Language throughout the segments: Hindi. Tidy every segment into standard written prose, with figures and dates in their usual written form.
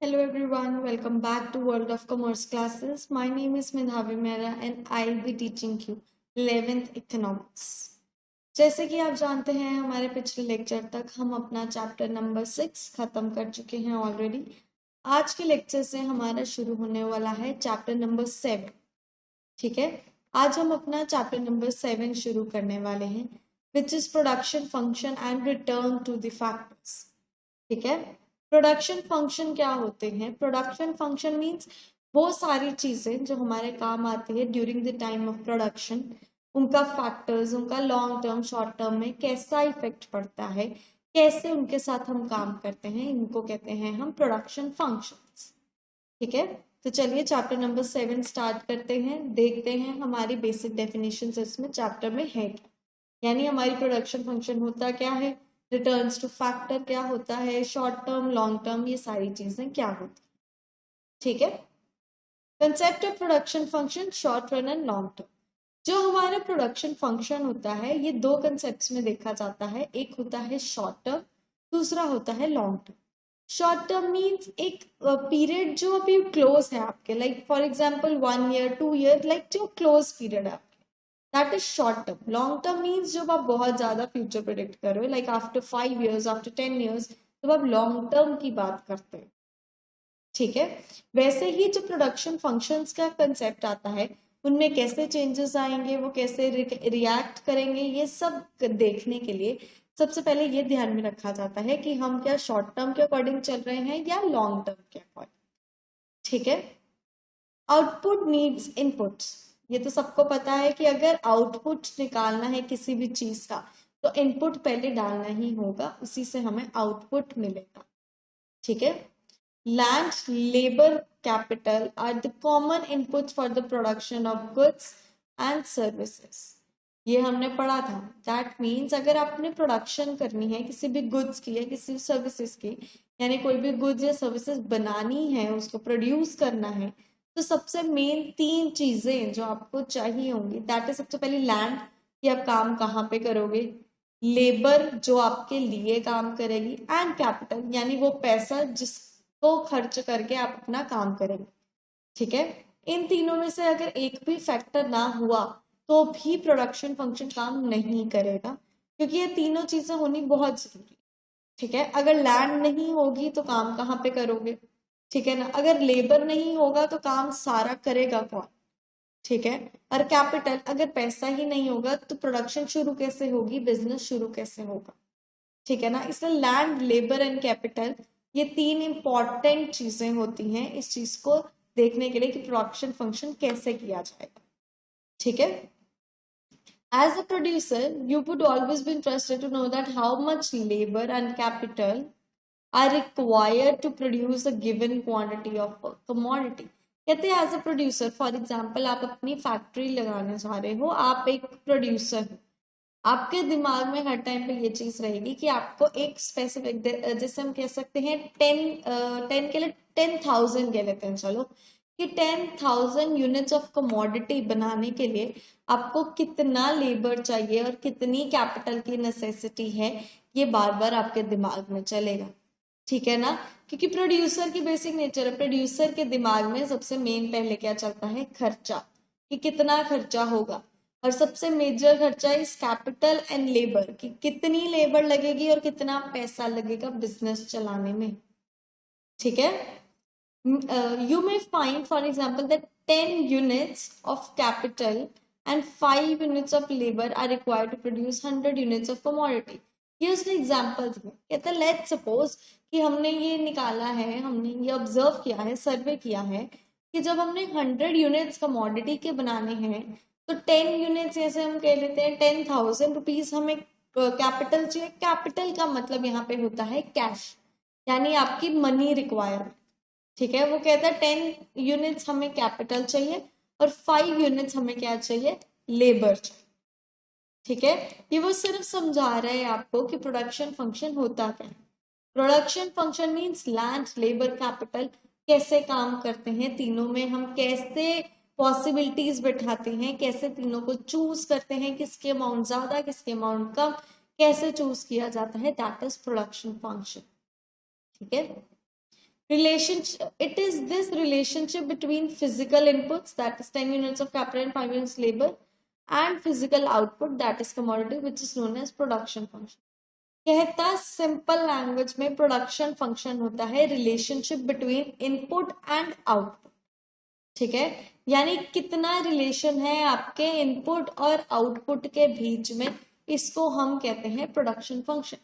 Hello everyone, welcome back to World of Commerce classes. My name is Medhavi Mehra and I'll be teaching you 11th Economics. जैसे कि आप जानते हैं हमारे पिछले लेक्चर तक हम अपना चैप्टर नंबर 6 खत्म कर चुके हैं ऑलरेडी। आज के लेक्चर से हमारा शुरू होने वाला है चैप्टर नंबर 7। ठीक है, आज हम अपना चैप्टर नंबर 7 शुरू करने वाले हैं, which is production function and return to the factors. ठीक है, प्रोडक्शन फंक्शन क्या होते हैं? प्रोडक्शन फंक्शन मींस वो सारी चीजें जो हमारे काम आती है during the time of production, उनका फैक्टर्स, उनका लॉन्ग टर्म शॉर्ट टर्म में कैसा इफेक्ट पड़ता है, कैसे उनके साथ हम काम करते हैं, इनको कहते हैं हम प्रोडक्शन फंक्शंस। ठीक है, तो चलिए चैप्टर नंबर 7 स्टार्ट करते हैं। देखते हैं हमारी बेसिक डेफिनेशन इसमें चैप्टर में है क्या, यानी हमारी प्रोडक्शन फंक्शन होता क्या है, रिटर्न्स टू फैक्टर क्या होता है, शॉर्ट टर्म लॉन्ग टर्म ये सारी चीजें क्या होती है। ठीक है, concept of production function, short run and long term. जो हमारा प्रोडक्शन फंक्शन होता है ये दो कंसेप्ट्स में देखा जाता है, एक होता है शॉर्ट टर्म, दूसरा होता है long term. Short term means एक पीरियड जो अभी क्लोज है आपके, like for example 1 year 2 year, like जो क्लोज पीरियड है आपके, that is short term. Long term means जब आप बहुत ज्यादा फ्यूचर प्रिडिक्ट कर रहे हो, like after 5 years after 10 years, तब आप लॉन्ग टर्म की बात करते हैं। ठीक है, वैसे ही जो प्रोडक्शन फंक्शंस का कंसेप्ट आता है उनमें कैसे चेंजेस आएंगे, वो कैसे रिएक्ट करेंगे, ये सब देखने के लिए सबसे पहले ये ध्यान में रखा जाता है कि हम क्या शॉर्ट टर्म के अकॉर्डिंग चल रहे हैं या लॉन्ग टर्म के अकॉर्डिंग। ठीक है, आउटपुट नीड्स इनपुट्स। ये तो सबको पता है कि अगर आउटपुट निकालना है किसी भी चीज का तो इनपुट पहले डालना ही होगा, उसी से हमें आउटपुट मिलेगा। ठीक है, land, labour, capital R the common inputs for the production of goods and services. ये हमने पढ़ा था। दैट मीन्स अगर आपने प्रोडक्शन करनी है किसी भी गुड्स की या किसी भी सर्विसेज की, यानी कोई भी गुड्स या सर्विसेज बनानी है, उसको प्रोड्यूस करना है, तो सबसे मेन 3 चीजें जो आपको चाहिए होंगी, दैट इज सबसे पहले लैंड, कि आप काम कहाँ पे करोगे, लेबर जो आपके लिए काम करेगी, एंड कैपिटल यानी वो पैसा जिसको खर्च करके आप अपना काम करेंगे। ठीक है, इन तीनों में से अगर एक भी फैक्टर ना हुआ तो भी प्रोडक्शन फंक्शन काम नहीं करेगा, क्योंकि ये तीनों चीजें होनी बहुत जरूरी। ठीक है, अगर लैंड नहीं होगी तो काम कहाँ पे करोगे, ठीक है ना, अगर लेबर नहीं होगा तो काम सारा करेगा कौन। ठीक है, और कैपिटल, अगर पैसा ही नहीं होगा तो प्रोडक्शन शुरू कैसे होगी, बिजनेस शुरू कैसे होगा। ठीक है ना, इसलिए लैंड, लेबर एंड कैपिटल ये 3 इंपॉर्टेंट चीजें होती हैं इस चीज को देखने के लिए कि प्रोडक्शन फंक्शन कैसे किया जाएगा। ठीक है, as a producer you would always be interested to know that how much labor and capital are required to produce a given quantity of a commodity। कहते हैं as a producer, for example आप अपनी फैक्ट्री लगाने जा रहे हो, आप एक प्रोड्यूसर हो, आपके दिमाग में हर टाइम पे ये चीज रहेगी कि आपको एक स्पेसिफिक, जैसे हम कह सकते हैं 10 के लिए 10,000 कह लेते हैं चलो, कि 10,000 यूनिट्स ऑफ कमोडिटी बनाने के लिए आपको कितना लेबर चाहिए और कितनी कैपिटल की नेसेसिटी है, ये बार बार आपके दिमाग में चलेगा। ठीक है ना, क्योंकि प्रोड्यूसर की बेसिक नेचर है, प्रोड्यूसर के दिमाग में सबसे मेन पहले क्या चलता है, खर्चा, कि कितना खर्चा होगा, और सबसे मेजर खर्चा इस कैपिटल एंड लेबर, कि कितनी लेबर लगेगी और कितना पैसा लगेगा बिजनेस चलाने में। ठीक है, you may find for example that 10 units of capital and 5 units of labor are required to produce 100 units of commodity। ये उसने एग्जाम्पल दिया, कहते हैं लेट्स सपोज कि हमने ये निकाला है, हमने ये ऑब्जर्व किया है, सर्वे किया है कि जब हमने 100 यूनिट्स कमोडिटी के बनाने हैं तो 10 यूनिट्स जैसे हम कह लेते हैं 10,000 रुपीज हमें कैपिटल चाहिए। कैपिटल का मतलब यहाँ पे होता है कैश, यानी आपकी मनी रिक्वायरमेंट। ठीक है, वो कहता है 10 यूनिट्स हमें कैपिटल चाहिए और 5 यूनिट्स हमें क्या चाहिए, लेबर चाहिए। ठीक है, ये वो सिर्फ समझा रहे हैं आपको कि प्रोडक्शन फंक्शन होता क्या है। Production function means land, labour, capital कैसे काम करते हैं, तीनों में हम कैसे पॉसिबिलिटीज बैठाते हैं, कैसे तीनों को चूज करते हैं, किसके अमाउंट ज्यादा किसके अमाउंट कम, कैसे चूज किया जाता है, दैट इज प्रोडक्शन फंक्शन। ठीक है, It is this relationship between physical inputs, that is 10 units of capital and 5 units labor, and physical output, that is commodity, which is known as production function. कहता सिंपल लैंग्वेज में प्रोडक्शन फंक्शन होता है relationship between input and output. ठीक है, यानी कितना रिलेशन है आपके इनपुट और आउटपुट के बीच में, इसको हम कहते हैं प्रोडक्शन फंक्शन.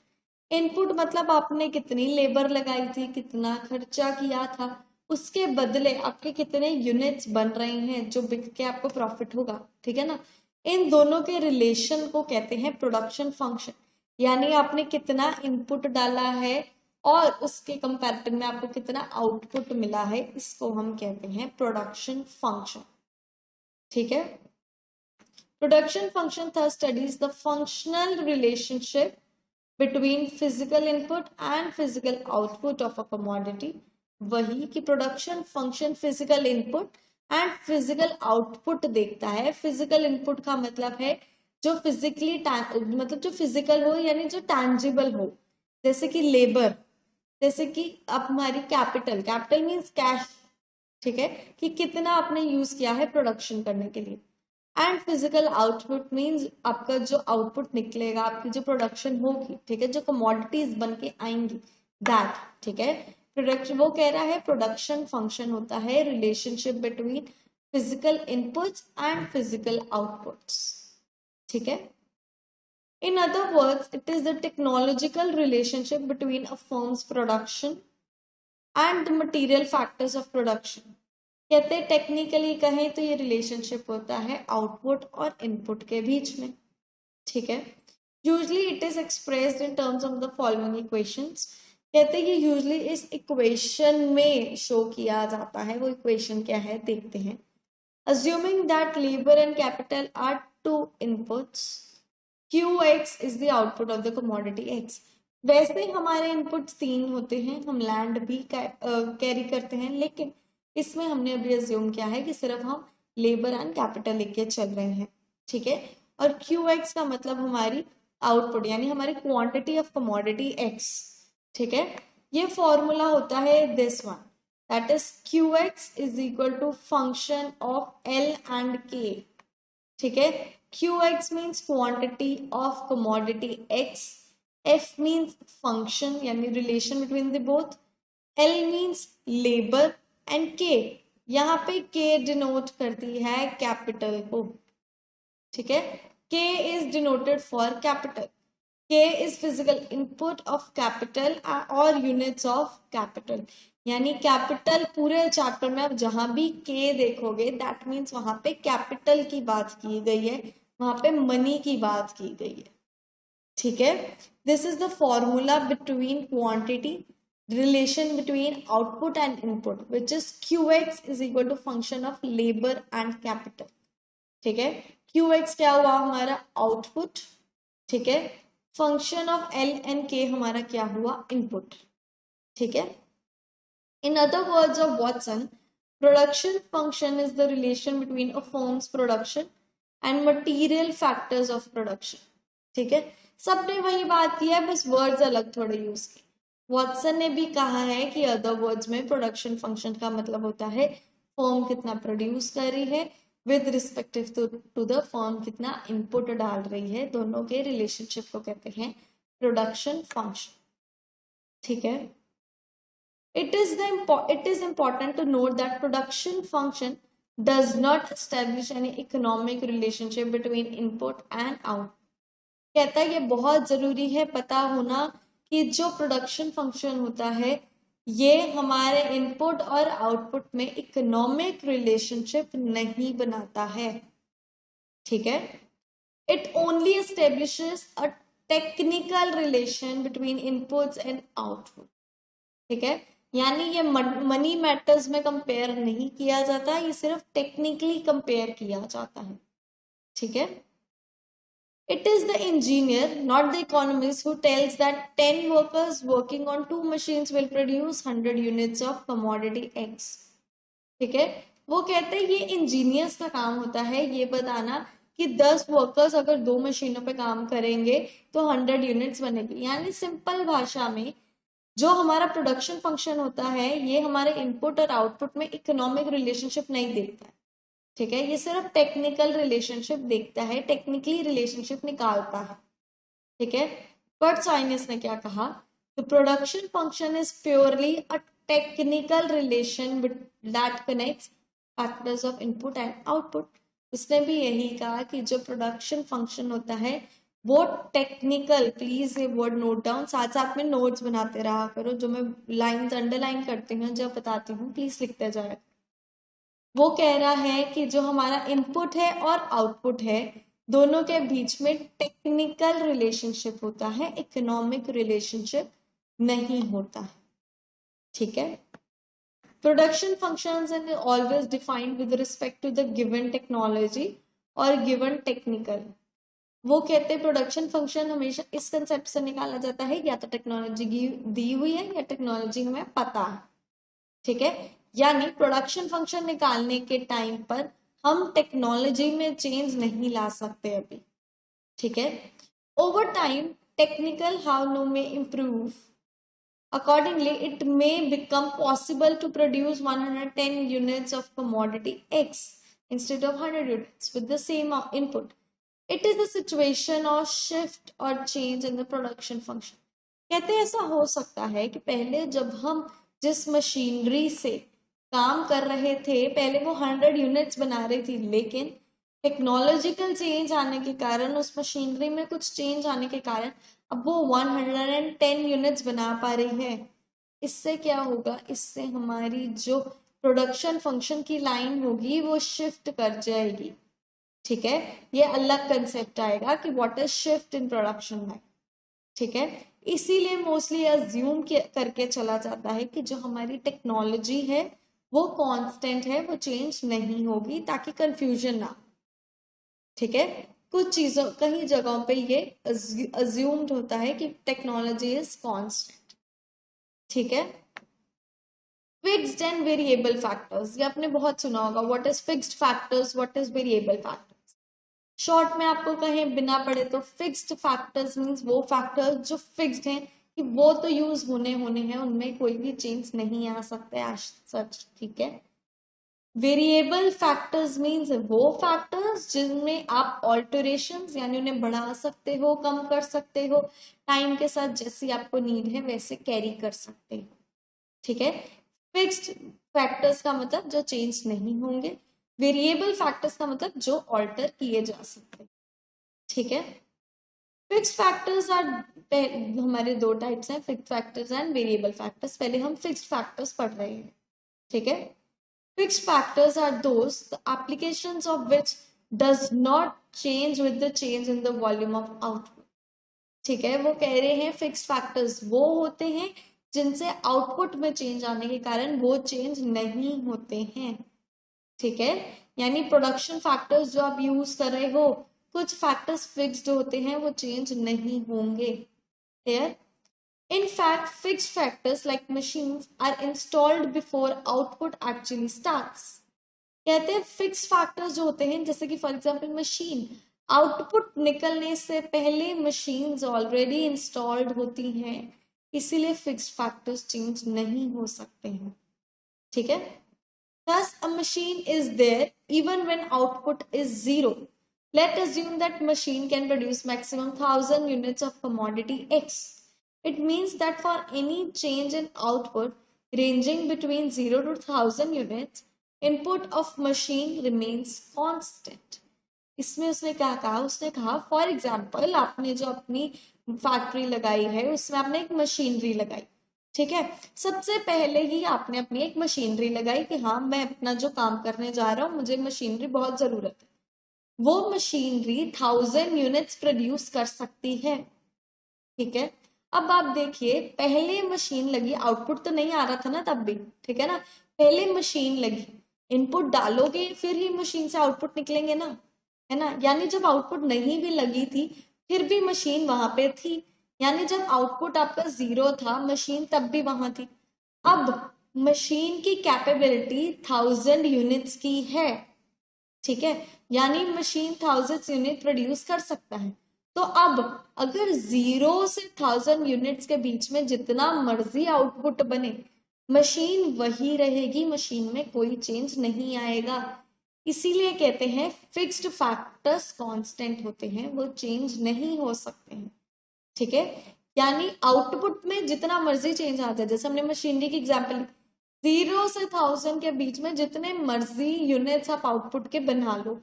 इनपुट मतलब आपने कितनी लेबर लगाई थी, कितना खर्चा किया था, उसके बदले आपके कितने यूनिट्स बन रहे हैं जो बिक के आपको प्रॉफिट होगा. ठीक है ना, इन दोनों के रिलेशन को कहते हैं प्रोडक्शन फंक्शन. यानी आपने कितना इनपुट डाला है और उसके कंपैरिजन में आपको कितना आउटपुट मिला है, इसको हम कहते हैं प्रोडक्शन फंक्शन. ठीक है, production function third studies the functional relationship between physical input and physical output of a commodity. वही कि production function physical input and physical output देखता है. फिजिकल इनपुट का मतलब है जो फिजिकली मतलब जो फिजिकल हो, यानी जो टैंजिबल हो, जैसे कि लेबर, जैसे कि आप हमारी कैपिटल, कैपिटल मीन्स कैश. ठीक है, कि कितना आपने यूज किया है प्रोडक्शन करने के लिए. एंड फिजिकल आउटपुट मीन्स आपका जो आउटपुट निकलेगा, आपकी जो प्रोडक्शन होगी, ठीक है, जो कमोडिटीज बन के आएंगी, दैट. ठीक है, प्रोडक्शन, वो कह रहा है प्रोडक्शन फंक्शन होता है relationship between physical inputs and physical outputs. ठीक है, in other words, it is the technological relationship between a firm's production and the material factors of production. कहते हैं टेक्निकली कहें तो ये रिलेशनशिप होता है आउटपुट और इनपुट के बीच में. ठीक है, usually it is expressed in terms of the following equations. कहते हैं ये यूजली इस इक्वेशन में शो किया जाता है. वो इक्वेशन क्या है देखते हैं. Assuming that labor and capital are two inputs, QX is the output of the commodity X. वैसे हमारे इनपुट्स 3 होते हैं, हम लैंड भी कैरी करते हैं, लेकिन इसमें हमने अभी अज्यूम किया है कि सिर्फ हम लेबर एंड कैपिटल लेके चल रहे हैं. ठीक है, और QX का मतलब हमारी आउटपुट, यानी हमारी क्वांटिटी ऑफ कमोडिटी X. ठीक है, ये फॉर्मूला होता है this one, that is QX is equal to function of L and K. ठीक है, QX means quantity of commodity X, F means function यानी relation between the both, L means labor and K, यहाँ पे K denote करती है capital को. ठीक है, K is denoted for capital. K is physical input of capital or units of capital. यानी कैपिटल पूरे चैप्टर में आप जहां भी के देखोगे दैट मीन्स वहां पे कैपिटल की बात की गई है, वहां पे मनी की बात की गई है. ठीक है, this is the formula between quantity, relation between output and input, which is QX is equal to function of labour and capital. ठीक है, QX क्या हुआ हमारा आउटपुट. ठीक है, function of L and K हमारा क्या हुआ इनपुट. ठीक है, in other words of Watson, production function is the relation between a firm's production and material factors of production. ठीक है, सबने वही बात की है, बस वर्ड्स अलग थोड़े यूज किए. वॉटसन ने भी कहा है कि अदर वर्ड्स में प्रोडक्शन फंक्शन का मतलब होता है फर्म कितना प्रोड्यूस कर रही है with respective to the firm कितना इनपुट डाल रही है. दोनों के रिलेशनशिप को कहते हैं प्रोडक्शन फंक्शन. ठीक है, it is important to note that production function does not establish any economic relationship between input and output. कहता है ये बहुत जरूरी है पता होना कि जो प्रोडक्शन फंक्शन होता है ये हमारे इनपुट और आउटपुट में इकोनॉमिक रिलेशनशिप नहीं बनाता है. ठीक है, it only establishes a technical relation between inputs and output. ठीक है, यानी ये मनी मैटर्स में कंपेयर नहीं किया जाता, ये सिर्फ टेक्निकली कंपेयर किया जाता है. ठीक है, it is the engineer not the economist who tells that 10 workers working on 2 machines will produce 100 units of commodity X. ठीक है, वो कहते हैं ये इंजीनियर्स का काम होता है ये बताना कि 10 वर्कर्स अगर 2 मशीनों पे काम करेंगे तो 100 यूनिट्स बनेगी. यानी सिंपल भाषा में जो हमारा प्रोडक्शन फंक्शन होता है ये हमारे इनपुट और आउटपुट में इकोनॉमिक रिलेशनशिप नहीं देखता है, ठीक है, ये सिर्फ टेक्निकल रिलेशनशिप देखता है, टेक्निकली रिलेशनशिप निकालता है, ठीक है। बट साइंस ने क्या कहा, the production function is purely a technical relation that connects factors of input and output. उसने भी यही कहा कि जो प्रोडक्शन फंक्शन होता है वो टेक्निकल, प्लीज ये वर्ड नोट डाउन, साथ साथ में नोट्स बनाते रहा करो, जो मैं लाइंस अंडरलाइन करती हूँ जब बताती हूँ प्लीज लिखते जाए। वो कह रहा है कि जो हमारा इनपुट है और आउटपुट है दोनों के बीच में टेक्निकल रिलेशनशिप होता है, इकोनॉमिक रिलेशनशिप नहीं होता है, ठीक है। Production functions are always defined with respect to the given technology और गिवन टेक्निकल। वो कहते हैं प्रोडक्शन फंक्शन हमेशा इस कंसेप्ट से निकाला जाता है, या तो टेक्नोलॉजी दी हुई है या टेक्नोलॉजी हमें पता है, ठीक है। यानी प्रोडक्शन फंक्शन निकालने के टाइम पर हम टेक्नोलॉजी में चेंज नहीं ला सकते अभी, ठीक है। ओवर टाइम टेक्निकल हाउ में improve, accordingly it may become possible to produce 110 units of commodity X instead of 100 units with the same input. It is the situation or shift or change in the production function. कहते हैं ऐसा हो सकता है कि पहले जब हम जिस मशीनरी से काम कर रहे थे पहले वो 100 यूनिट्स बना रही थी, लेकिन टेक्नोलॉजिकल चेंज आने के कारण, उस मशीनरी में कुछ चेंज आने के कारण अब वो 110 यूनिट्स बना पा रही है। इससे क्या होगा, इससे हमारी जो प्रोडक्शन फंक्शन की लाइन होगी वो शिफ्ट कर जाएगी, ठीक है। ये अलग कंसेप्ट आएगा कि what is shift in production line, ठीक है। इसीलिए मोस्टली अज्यूम करके चला जाता है कि जो हमारी टेक्नोलॉजी है वो कांस्टेंट है, वो चेंज नहीं होगी, ताकि कंफ्यूजन ना, ठीक है। कुछ चीजों कई जगहों पे ये अज्यूम्ड होता है कि टेक्नोलॉजी इज कांस्टेंट, ठीक है। फिक्स्ड एंड वेरिएबल फैक्टर्स, ये आपने बहुत सुना होगा, what is fixed factors, what is variable factors. Short में आपको कहें बिना पढ़े तो फिक्स्ड फैक्टर्स मींस वो फैक्टर्स जो फिक्स्ड हैं कि वो तो यूज होने हैं, उनमें कोई भी चेंज नहीं आ सकता है सच, ठीक है। वेरिएबल फैक्टर्स मींस वो फैक्टर्स जिनमें आप ऑल्टरेशंस यानी उन्हें बढ़ा सकते हो, कम कर सकते हो, टाइम के साथ जैसी आपको नीड है वैसे कैरी कर सकते हो, ठीक है। फिक्स्ड फैक्टर्स का मतलब जो चेंज नहीं होंगे, वेरिएबल फैक्टर्स का मतलब जो ऑल्टर किए जा सकते, ठीक है। फिक्स्ड फैक्टर्स आर, हमारे दो टाइप्स हैं, fixed factors and variable factors. पहले हम फिक्स्ड फैक्टर्स पढ़ रहे हैं, ठीक है। Fixed factors are those the applications of which does not change with the change in the volume of output, ठीक है। वो कह रहे हैं फिक्स्ड फैक्टर्स वो होते हैं जिनसे आउटपुट में चेंज आने के कारण वो चेंज नहीं होते हैं, ठीक है। यानी प्रोडक्शन फैक्टर्स जो आप यूज कर रहे हो, कुछ फैक्टर्स फिक्स्ड होते हैं, वो चेंज नहीं होंगे, clear. In fact, fixed factors like machines are installed before output actually starts. कहते हैं फिक्स फैक्टर्स जो होते हैं जैसे कि फॉर एग्जांपल मशीन, आउटपुट निकलने से पहले मशीन्स ऑलरेडी इंस्टॉल्ड होती हैं, इसीलिए फिक्स्ड फैक्टर्स चेंज नहीं हो सकते हैं, ठीक है। Thus, a machine is there even when output is zero. Let's assume that machine can produce maximum 1000 units of commodity X. It means that for any change in output ranging between 0 to 1000 units, input of machine remains constant. इसमें उसने क्या कहा, उसने कहा फॉर एग्जाम्पल आपने जो अपनी फैक्ट्री लगाई है उसमें आपने एक मशीनरी लगाई, ठीक है। सबसे पहले ही आपने अपनी एक मशीनरी लगाई कि हाँ मैं अपना जो काम करने जा रहा हूँ मुझे मशीनरी बहुत जरूरत है, वो मशीनरी 1000 यूनिट्स प्रोड्यूस कर सकती है, ठीक है। अब आप देखिए पहले मशीन लगी, आउटपुट तो नहीं आ रहा था ना तब भी, ठीक है ना, पहले मशीन लगी, इनपुट डालोगे फिर ही मशीन से आउटपुट निकलेंगे ना, है ना। यानी जब आउटपुट नहीं भी लगी थी फिर भी मशीन वहां पे थी, यानी जब आउटपुट आपका 0 था मशीन तब भी वहां थी। अब मशीन की कैपेबिलिटी 1000 यूनिट्स की है, ठीक है, यानी मशीन 1000 यूनिट प्रोड्यूस कर सकता है। तो अब अगर 0 से 1000 यूनिट्स के बीच में जितना मर्जी आउटपुट बने, मशीन वही रहेगी, मशीन में कोई चेंज नहीं आएगा। इसीलिए कहते हैं फिक्स्ड फैक्टर्स कांस्टेंट होते हैं, वो चेंज नहीं हो सकते हैं। ठीक है, यानी आउटपुट में जितना मर्जी चेंज आता है, जैसे हमने मशीनरी की एग्जांपल, 0 से 1000 के बीच में जितने मर्जी यूनिट्स आप आउटपुट के बना लो,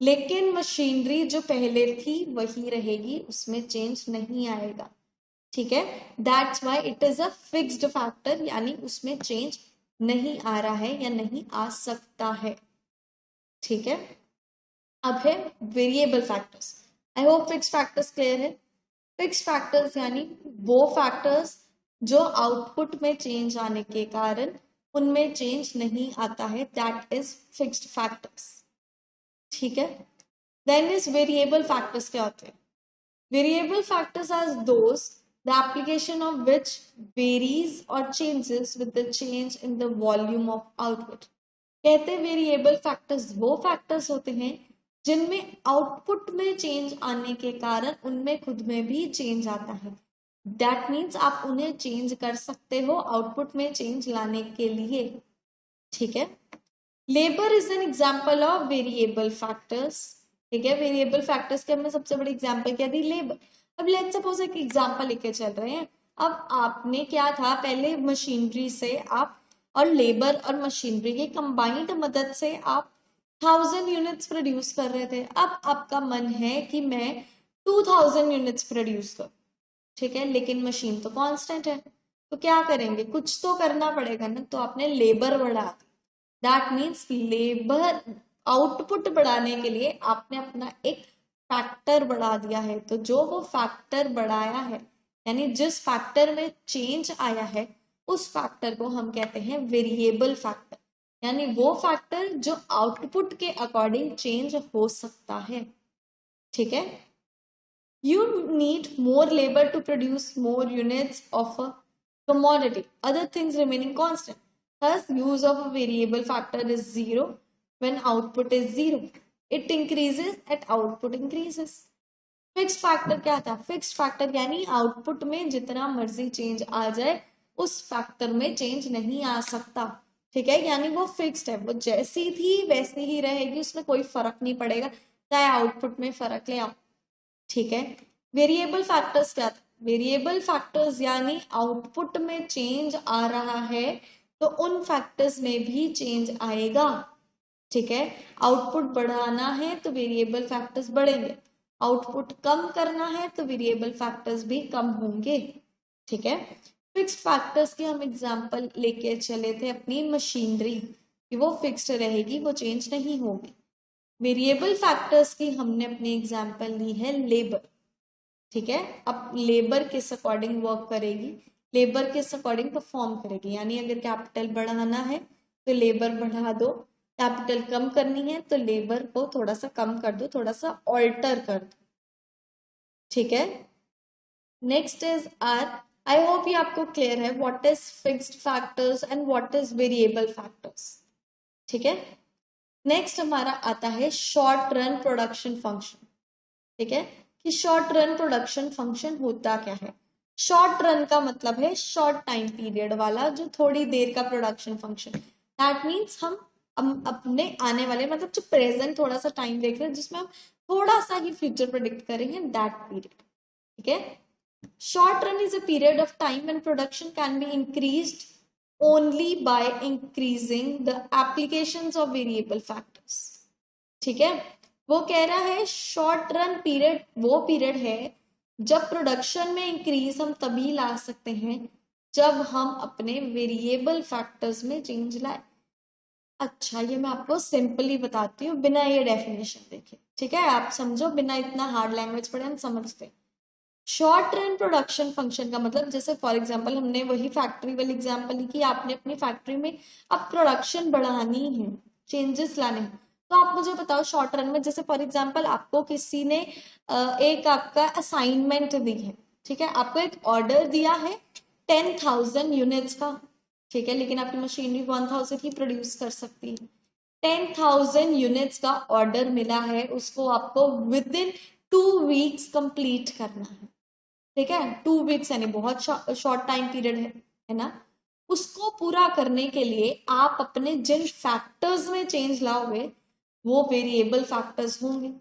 लेकिन मशीनरी जो पहले थी वही रहेगी, उसमें चेंज नहीं आएगा। ठीक है, that's why it is a fixed factor, यानी उसमें चेंज नहीं आ रहा है या नहीं आ सकता है। ठीक है, अब है variable factors. I hope fix factors clear है। फिक्स फैक्टर्स यानी वो फैक्टर्स जो आउटपुट में चेंज आने के कारण उनमें चेंज नहीं आता है, दैट इज फिक्स्ड फैक्टर्स। ठीक है, देन इज वेरिएबल फैक्टर्स क्या होते हैं? Variable factors are those the application of which varies और changes with the change in the volume of output. कहते हैं वेरिएबल फैक्टर्स वो फैक्टर्स होते हैं जिनमें आउटपुट में चेंज आने के कारण उनमें खुद में भी चेंज आता है। दैट मीन्स आप उन्हें चेंज कर सकते हो आउटपुट में चेंज लाने के लिए। ठीक है, labour is an example of variable factors. ठीक है, वेरिएबल फैक्टर्स के हमने सबसे बड़ी एग्जाम्पल क्या दी? लेबर। अब लेट्स सपोज एक एग्जाम्पल लेके चल रहे हैं। अब आपने क्या था, पहले मशीनरी से आप और लेबर और मशीनरी की कंबाइंड मदद से आप 1000 यूनिट्स प्रोड्यूस कर रहे थे। अब आपका मन है कि मैं 2000 यूनिट्स प्रोड्यूस करूं। ठीक है, लेकिन मशीन तो कांस्टेंट है, तो क्या करेंगे? कुछ तो करना पड़ेगा ना, तो आपने लेबर बढ़ा। दैट मीन्स लेबर आउटपुट बढ़ाने के लिए आपने अपना एक फैक्टर बढ़ा दिया है। तो जो वो फैक्टर बढ़ाया है, यानी जिस फैक्टर में चेंज आया है, उस फैक्टर को हम कहते हैं वेरिएबल फैक्टर, यानी वो फैक्टर जो आउटपुट के अकॉर्डिंग चेंज हो सकता है। ठीक है, you need more labor to produce more units of a commodity, other things remaining constant. Thus, use of a variable factor is 0 when output is 0. It increases at output increases. Fixed factor क्या था? फिक्स्ड फैक्टर यानी आउटपुट में जितना मर्जी चेंज आ जाए, उस फैक्टर में चेंज नहीं आ सकता। ठीक है, यानी वो फिक्स्ड है, वो जैसी थी वैसी ही रहेगी, उसमें कोई फर्क नहीं पड़ेगा, चाहे आउटपुट में फर्क ले आओ। ठीक है, वेरिएबल फैक्टर्स क्या था? वेरिएबल फैक्टर्स यानी आउटपुट में चेंज आ रहा है तो उन फैक्टर्स में भी चेंज आएगा। ठीक है, आउटपुट बढ़ाना है तो वेरिएबल फैक्टर्स बढ़ेंगे, आउटपुट कम करना है तो वेरिएबल फैक्टर्स भी कम होंगे। ठीक है, फिक्स्ड फैक्टर्स की हम एग्जांपल लेके चले थे अपनी मशीनरी कि वो फिक्स्ड रहेगी, वो चेंज नहीं होगी। वेरिएबल फैक्टर्स की हमने अपनी एग्जांपल ली है लेबर। ठीक है, अब लेबर किस अकॉर्डिंग वर्क करेगी? लेबर किस अकॉर्डिंग परफॉर्म करेगी? यानी अगर कैपिटल बढ़ाना है तो लेबर बढ़ा दो, कैपिटल कम करनी है तो लेबर को थोड़ा सा कम कर दो, थोड़ा सा ऑल्टर कर दो। ठीक है, next is are, I hope ये आपको क्लियर है what is fixed factors and what is variable factors. ठीक है, नेक्स्ट हमारा आता है शॉर्ट रन प्रोडक्शन फंक्शन। ठीक है, कि शॉर्ट रन प्रोडक्शन फंक्शन होता क्या है? शॉर्ट रन का मतलब है शॉर्ट टाइम पीरियड वाला, जो थोड़ी देर का प्रोडक्शन फंक्शन। दैट मीन्स हम अपने आने वाले, मतलब जो प्रेजेंट थोड़ा सा टाइम देख रहे हैं जिसमें हम थोड़ा सा ही फ्यूचर प्रोडिक्ट करेंगे, दैट पीरियड। ठीक है, short run is a period of time when production can be increased only by increasing the applications of variable factors. ठीक है, वो कह रहा है शॉर्ट रन पीरियड वो पीरियड है जब प्रोडक्शन में इंक्रीज हम तभी ला सकते हैं जब हम अपने वेरिएबल फैक्टर्स में चेंज लाए। अच्छा, ये मैं आपको सिंपली बताती हूँ बिना ये डेफिनेशन देखे। ठीक है, आप समझो, बिना इतना हार्ड लैंग्वेज पढ़े हम समझते हैं। शॉर्ट रन प्रोडक्शन फंक्शन का मतलब, जैसे फॉर एग्जांपल हमने वही फैक्ट्री वाली एग्जांपल ली कि आपने अपनी फैक्ट्री में अब प्रोडक्शन बढ़ानी है, चेंजेस लाने हैं, तो आप मुझे बताओ शॉर्ट रन में, जैसे फॉर एग्जांपल आपको किसी ने एक आपका असाइनमेंट दी है। ठीक है, आपको एक ऑर्डर दिया है 10,000 यूनिट्स का। ठीक है, लेकिन आपकी मशीनरी 1000 ही प्रोड्यूस कर सकती है। 10,000 यूनिट्स का ऑर्डर मिला है, उसको आपको विद इन 2 वीक्स कंप्लीट करना है, ठीक है। 2 वीक्स यानी बहुत शॉर्ट टाइम पीरियड है ना। उसको पूरा करने के लिए आप अपने जिन फैक्टर्स में चेंज लाओगे वो वेरिएबल फैक्टर्स होंगे,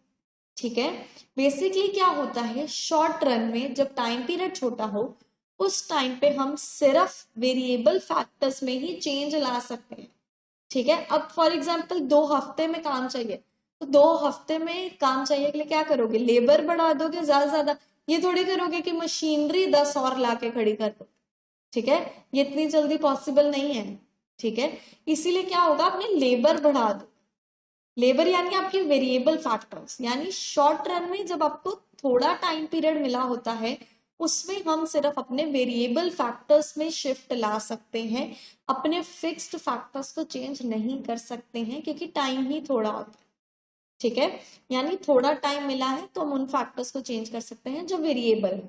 ठीक है। बेसिकली क्या होता है, शॉर्ट रन में जब टाइम पीरियड छोटा हो उस टाइम पे हम सिर्फ वेरिएबल फैक्टर्स में ही चेंज ला सकते हैं, ठीक है। अब फॉर एग्जांपल 2 हफ्ते में काम चाहिए, तो 2 हफ्ते में काम चाहिए के लिए क्या करोगे, लेबर बढ़ा दोगे ज्यादा, ये थोड़ी करोगे कि मशीनरी 10 और लाके खड़ी कर दो, ठीक है। ये इतनी जल्दी पॉसिबल नहीं है, ठीक है। इसीलिए क्या होगा, आपने लेबर बढ़ा दो। लेबर यानी आपकी वेरिएबल फैक्टर्स, यानी शॉर्ट रन में जब आपको थोड़ा टाइम पीरियड मिला होता है उसमें हम सिर्फ अपने वेरिएबल फैक्टर्स में शिफ्ट ला सकते हैं, अपने फिक्स्ड फैक्टर्स को चेंज नहीं कर सकते हैं क्योंकि टाइम ही थोड़ा होता है, ठीक है। यानी थोड़ा टाइम मिला है तो हम उन फैक्टर्स को चेंज कर सकते हैं जो वेरिएबल है,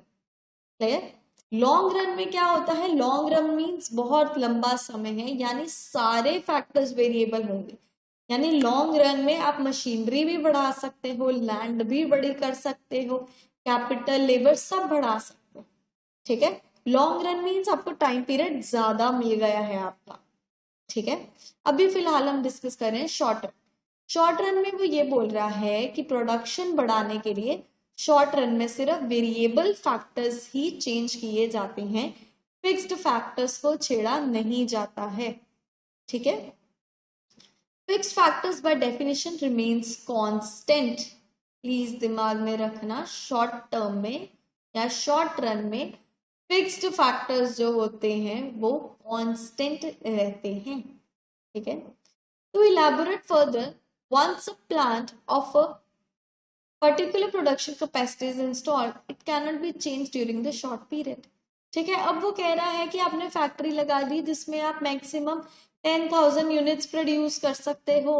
क्लियर। लॉन्ग रन में क्या होता है, लॉन्ग रन मीन्स बहुत लंबा समय है, यानी सारे फैक्टर्स वेरिएबल होंगे। यानी लॉन्ग रन में आप मशीनरी भी बढ़ा सकते हो, लैंड भी बड़ी कर सकते हो, कैपिटल, लेबर सब बढ़ा सकते हो, ठीक है। लॉन्ग रन मीन्स आपको टाइम पीरियड ज्यादा मिल गया है आपका, ठीक है। अभी फिलहाल हम डिस्कस कर रहे हैं शॉर्ट रन। शॉर्ट रन में वो ये बोल रहा है कि प्रोडक्शन बढ़ाने के लिए शॉर्ट रन में सिर्फ वेरिएबल फैक्टर्स ही चेंज किए जाते हैं, फिक्स्ड फैक्टर्स को छेड़ा नहीं जाता है, ठीक है। Fixed factors by definition remains constant, please दिमाग में रखना, शॉर्ट टर्म में या शॉर्ट रन में फिक्स्ड फैक्टर्स जो होते हैं वो कांस्टेंट रहते हैं, ठीक है। To elaborate further, once a plant of a particular production capacity is installed, it cannot be changed during the short period, ठीक है। अब वो कह रहा है कि आपने फैक्ट्री लगा दी जिसमें आप मैक्सिमम 10,000 यूनिट्स प्रोड्यूस कर सकते हो।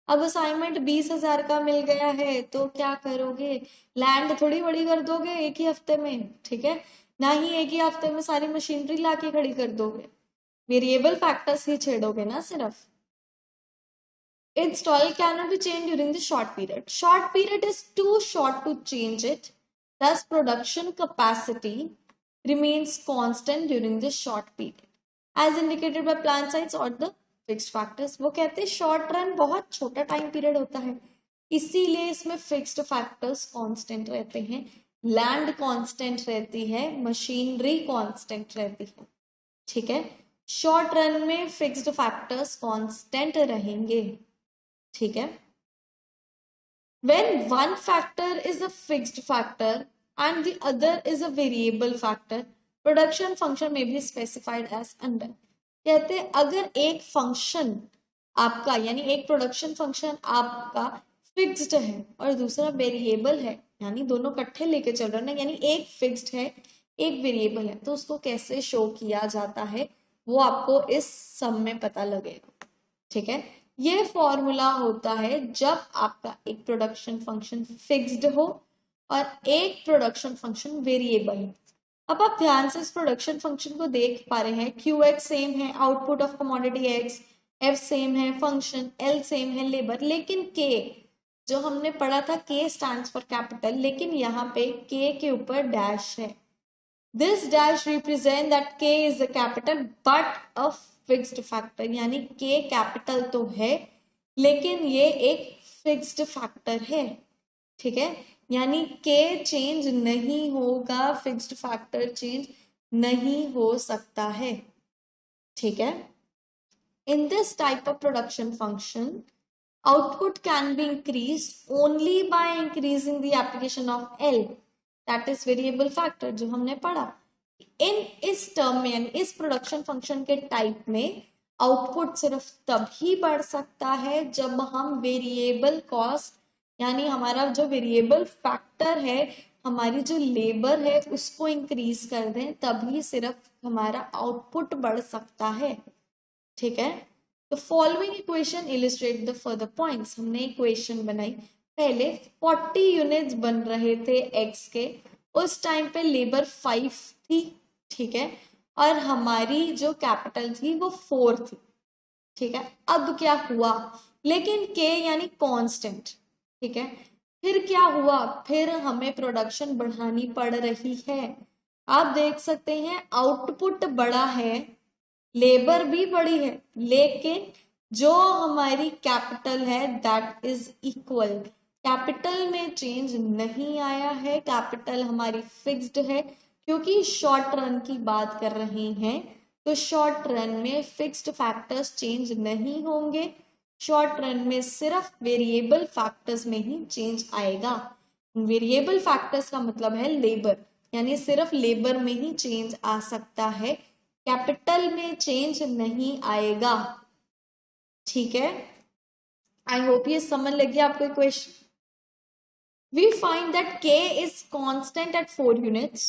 अब असाइनमेंट 20,000 का मिल गया है तो क्या करोगे, लैंड थोड़ी बड़ी कर दोगे एक ही हफ्ते में, ठीक है। ना ही एक ही हफ्ते में सारी मशीनरी लाके खड़ी कर दोगे, वेरिएबल फैक्टर्स ही छेड़ोगे ना सिर्फ। Install cannot be changed during the short period. Short period is too short to change it. Thus, production capacity remains constant during the short period, as indicated by plant size or the fixed factors. वो कहते हैं short run बहुत छोटा time period होता है, इसीलिए इसमें fixed factors constant रहते हैं, land constant रहती है, machinery constant रहती है, ठीक है। short run में fixed factors constant रहेंगे, ठीक है। When one factor is a fixed factor and the other is a variable factor, production function may be specified as under. कहते हैं अगर एक फंक्शन आपका यानी एक प्रोडक्शन फंक्शन आपका फिक्स्ड है और दूसरा वेरिएबल है, यानी दोनों इकट्ठे लेके चल रहे हैं, यानी एक फिक्स्ड है एक वेरिएबल है, तो उसको कैसे शो किया जाता है वो आपको इस सम में पता लगेगा, ठीक है। ये फॉर्मूला होता है जब आपका एक प्रोडक्शन फंक्शन फिक्स्ड हो और एक प्रोडक्शन फंक्शन वेरिएबल है। अब आप ध्यान से इस प्रोडक्शन फंक्शन को देख पा रहे हैं, क्यू एक्स सेम है, output of commodity x, F same है, फंक्शन एल सेम है, लेबर, लेकिन के जो हमने पढ़ा था के स्टैंड्स फॉर कैपिटल, लेकिन यहाँ पे के ऊपर डैश है। दिस डैश रिप्रेजेंट दैट के is a capital but a fixed factor, यानी के कैपिटल तो है लेकिन ये एक फिक्स्ड फैक्टर है, ठीक है। यानी के चेंज नहीं होगा, फिक्स्ड फैक्टर चेंज नहीं हो सकता है, ठीक है। In this type of production function output can be increased only by increasing the application of L, that is variable factor जो हमने पढ़ा। इस टर्म में यानी इस प्रोडक्शन फंक्शन के टाइप में आउटपुट सिर्फ तभी बढ़ सकता है जब हम वेरिएबल कॉस्ट यानी हमारा जो वेरिएबल फैक्टर है, हमारी जो लेबर है उसको इंक्रीज कर दें, तभी सिर्फ हमारा आउटपुट बढ़ सकता है, ठीक है। The following equation illustrate the further points. हमने इक्वेशन बनाई, पहले 40 यूनिट्स बन रहे थे x के, उस टाइम पे लेबर 5 थी, ठीक है, और हमारी जो कैपिटल थी वो 4 थी, ठीक है। अब क्या हुआ, लेकिन k यानी कांस्टेंट, ठीक है, फिर क्या हुआ, फिर हमें प्रोडक्शन बढ़ानी पड़ रही है। आप देख सकते हैं आउटपुट बड़ा है, लेबर भी बड़ी है, लेकिन जो हमारी कैपिटल है दैट इज इक्वल। कैपिटल में चेंज नहीं आया है, कैपिटल हमारी फिक्स्ड है, क्योंकि शॉर्ट रन की बात कर रहे हैं तो शॉर्ट रन में फिक्स्ड फैक्टर्स चेंज नहीं होंगे, शॉर्ट रन में सिर्फ वेरिएबल फैक्टर्स में ही चेंज आएगा। वेरिएबल फैक्टर्स का मतलब है लेबर, यानी सिर्फ लेबर में ही चेंज आ सकता है, कैपिटल में चेंज नहीं आएगा। ठीक है, आई होप ये समझ लगी आपको question. We find that k is constant at 4 units.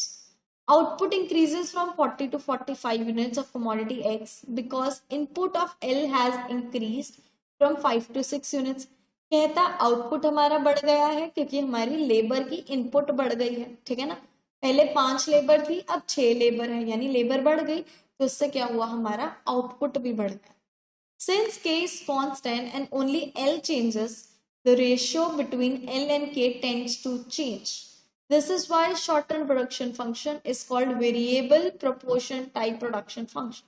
Output increases from 40 to 45 units of commodity X because input of L has increased from 5 to 6 units. कहता आउटपुट हमारा बढ़ गया है क्योंकि हमारी लेबर की इनपुट बढ़ गई है। ठीक है ना, पहले 5 लेबर थी, अब 6 लेबर है, यानी लेबर बढ़ गई, तो उससे क्या हुआ, हमारा आउटपुट भी बढ़ गया। Since k is constant and only L changes, the ratio between L and k tends to change. This is why shortened production function is called variable proportion type production function.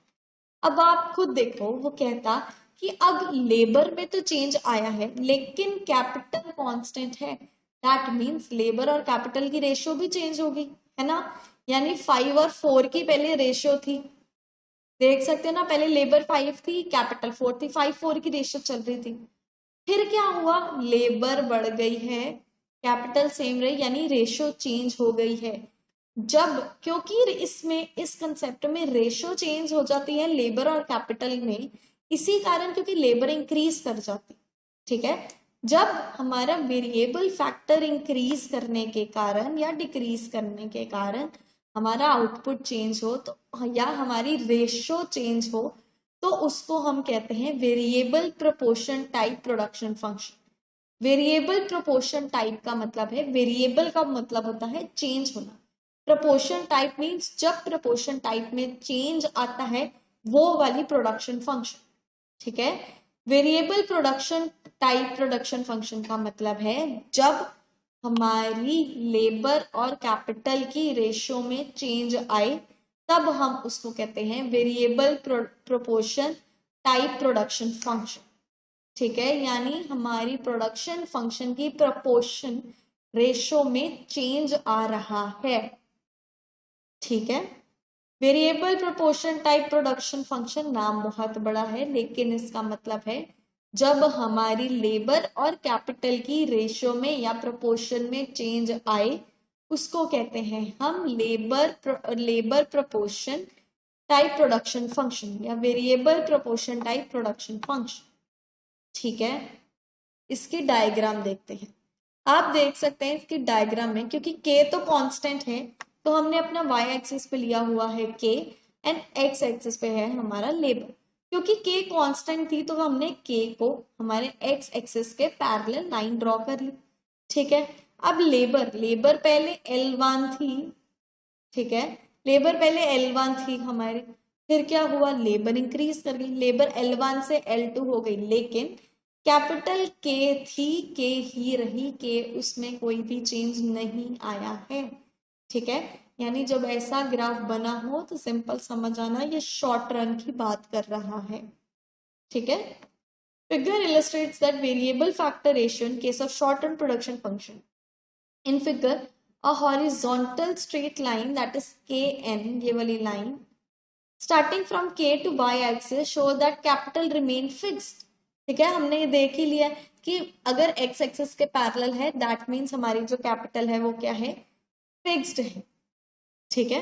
अब आप खुद देखो, वो कहता कि अब लेबर में तो चेंज आया है लेकिन कैपिटल कांस्टेंट है, दैट मींस लेबर और कैपिटल की रेशियो भी चेंज होगी, है ना। यानी 5 और 4 की पहले रेशियो थी, देख सकते हो ना, पहले लेबर 5 थी, कैपिटल 4 थी, 5-4 की रेशियो चल रही थी। फिर क्या हुआ, लेबर बढ़ गई है, कैपिटल सेम रही, यानी रेशियो चेंज हो गई है। जब, क्योंकि इसमें इस कंसेप्ट में रेशियो चेंज हो जाती है लेबर और कैपिटल में, इसी कारण क्योंकि लेबर इंक्रीज कर जाती, ठीक है। जब हमारा वेरिएबल फैक्टर इंक्रीज करने के कारण या डिक्रीज करने के कारण हमारा आउटपुट चेंज हो तो, या हमारी रेशियो चेंज हो, तो उसको हम कहते हैं variable proportion type production function. Variable proportion type का मतलब है, वेरिएबल का मतलब होता है चेंज होना, प्रोपोर्शन टाइप मीन्स जब प्रोपोर्शन टाइप में चेंज आता है वो वाली प्रोडक्शन फंक्शन। ठीक है, variable production type production function का मतलब है जब हमारी लेबर और कैपिटल की रेशियो में चेंज आए तब हम उसको कहते हैं variable proportion type production function. ठीक है, यानी हमारी प्रोडक्शन फंक्शन की प्रोपोर्शन रेशियो में चेंज आ रहा है। ठीक है, variable proportion type production function नाम बहुत बड़ा है, लेकिन इसका मतलब है जब हमारी लेबर और कैपिटल की रेशियो में या प्रोपोर्शन में चेंज आए उसको कहते हैं हम labour proportion type production function या variable proportion type production function. ठीक है, इसकी डायग्राम देखते हैं। आप देख सकते हैं इसकी डायग्राम में, क्योंकि k तो कांस्टेंट है तो हमने अपना y एक्सिस पे लिया हुआ है k एंड x एक्सिस पे है हमारा लेबर। क्योंकि k कांस्टेंट थी तो हमने k को हमारे x एक्सिस के पैरेलल लाइन ड्रॉ कर ली। ठीक है, अब लेबर पहले L1 थी, ठीक है, लेबर पहले L1 थी हमारे, फिर क्या हुआ, लेबर इंक्रीज कर गई, लेबर L1 से L2 हो गई, लेकिन कैपिटल K थी, K ही रही, K उसमें कोई भी चेंज नहीं आया है। ठीक है, यानी जब ऐसा ग्राफ बना हो तो सिंपल समझ आना ये शॉर्ट रन की बात कर रहा है। ठीक है, figure illustrates that variable factor ratio in case of short run production function. In figure, a horizontal straight line that is kn, ये वाली line starting from k to y axis show that capital remain fixed. ठीक है, हमने ये देख ही लिया कि अगर x एक्सिस के पैरेलल है दैट मीन्स हमारी जो कैपिटल है वो क्या है, फिक्स्ड है। ठीक है,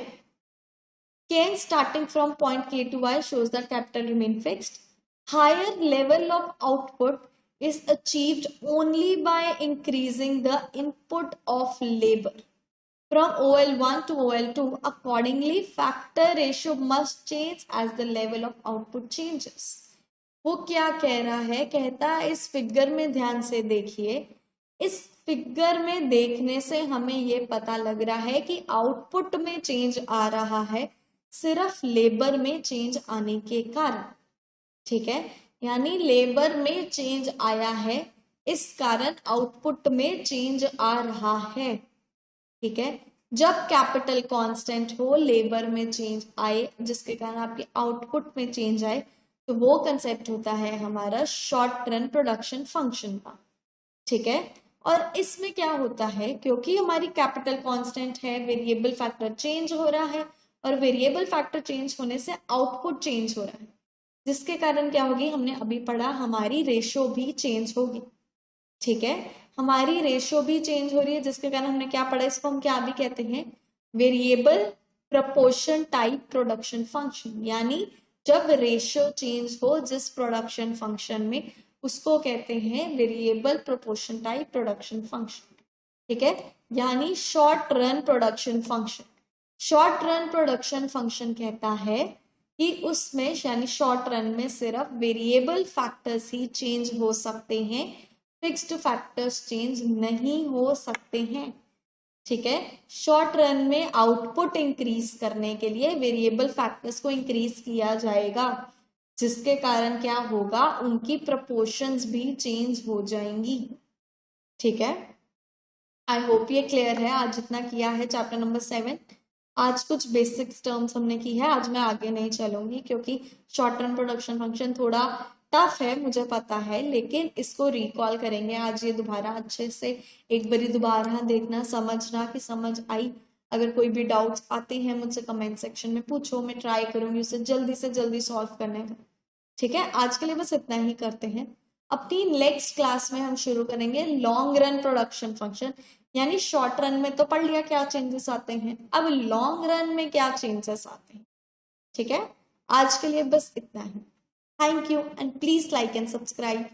kn starting from point k to y shows that capital remain fixed. Higher level of output is achieved only by increasing the input of labor from OL1 to OL2. Accordingly, factor ratio must change as the level of output changes. वो क्या कह रहा है, कहता है इस फिगर में ध्यान से देखिए, इस फिगर में देखने से हमें ये पता लग रहा है कि आउटपुट में चेंज आ रहा है सिर्फ लेबर में चेंज आने के कारण। ठीक है, यानी लेबर में चेंज आया है इस कारण आउटपुट में चेंज आ रहा है। ठीक है, जब कैपिटल कांस्टेंट हो, लेबर में चेंज आए जिसके कारण आपके आउटपुट में चेंज आए, तो वो कंसेप्ट होता है हमारा शॉर्ट रन प्रोडक्शन फंक्शन का। ठीक है, और इसमें क्या होता है, क्योंकि हमारी कैपिटल कांस्टेंट है, वेरिएबल फैक्टर चेंज हो रहा है, और वेरिएबल फैक्टर चेंज होने से आउटपुट चेंज हो रहा है, जिसके कारण क्या होगी, हमने अभी पढ़ा, हमारी रेशो भी चेंज होगी। ठीक है, हमारी रेशो भी चेंज हो रही है, जिसके कारण हमने क्या पढ़ा, इसको हम क्या भी कहते हैं, variable proportion type production function. यानी जब रेशो चेंज हो जिस प्रोडक्शन फंक्शन में, उसको कहते हैं variable proportion type production function. ठीक है, यानी short run production function. Short run production function कहता है कि उसमें यानी शॉर्ट रन में सिर्फ वेरिएबल फैक्टर्स ही चेंज हो सकते हैं, फिक्स्ड फैक्टर्स चेंज नहीं हो सकते हैं। ठीक है, शॉर्ट रन में आउटपुट इंक्रीज करने के लिए वेरिएबल फैक्टर्स को इंक्रीज किया जाएगा, जिसके कारण क्या होगा, उनकी प्रपोर्शंस भी चेंज हो जाएंगी। ठीक है, आई होप ये क्लियर है। आज जितना किया है चैप्टर नंबर 7, आज कुछ बेसिक्स टर्म्स हमने की है, आज मैं आगे नहीं चलूंगी क्योंकि शॉर्ट टर्म प्रोडक्शन फंक्शन थोड़ा टफ है, मुझे पता है, लेकिन इसको रिकॉल करेंगे आज ये दोबारा अच्छे से, एक बारी दोबारा देखना, समझना कि समझ आई। अगर कोई भी डाउट्स आते हैं मुझसे कमेंट सेक्शन में पूछो, मैं ट्राई करूंगी उसे जल्दी से जल्दी सॉल्व करने का। ठीक है, आज के लिए बस इतना ही करते हैं। अपनी नेक्स्ट क्लास में हम शुरू करेंगे लॉन्ग रन प्रोडक्शन फंक्शन, यानी शॉर्ट रन में तो पढ़ लिया क्या चेंजेस आते हैं, अब लॉन्ग रन में क्या चेंजेस आते हैं। ठीक है, आज के लिए बस इतना ही। Thank you and please like and subscribe.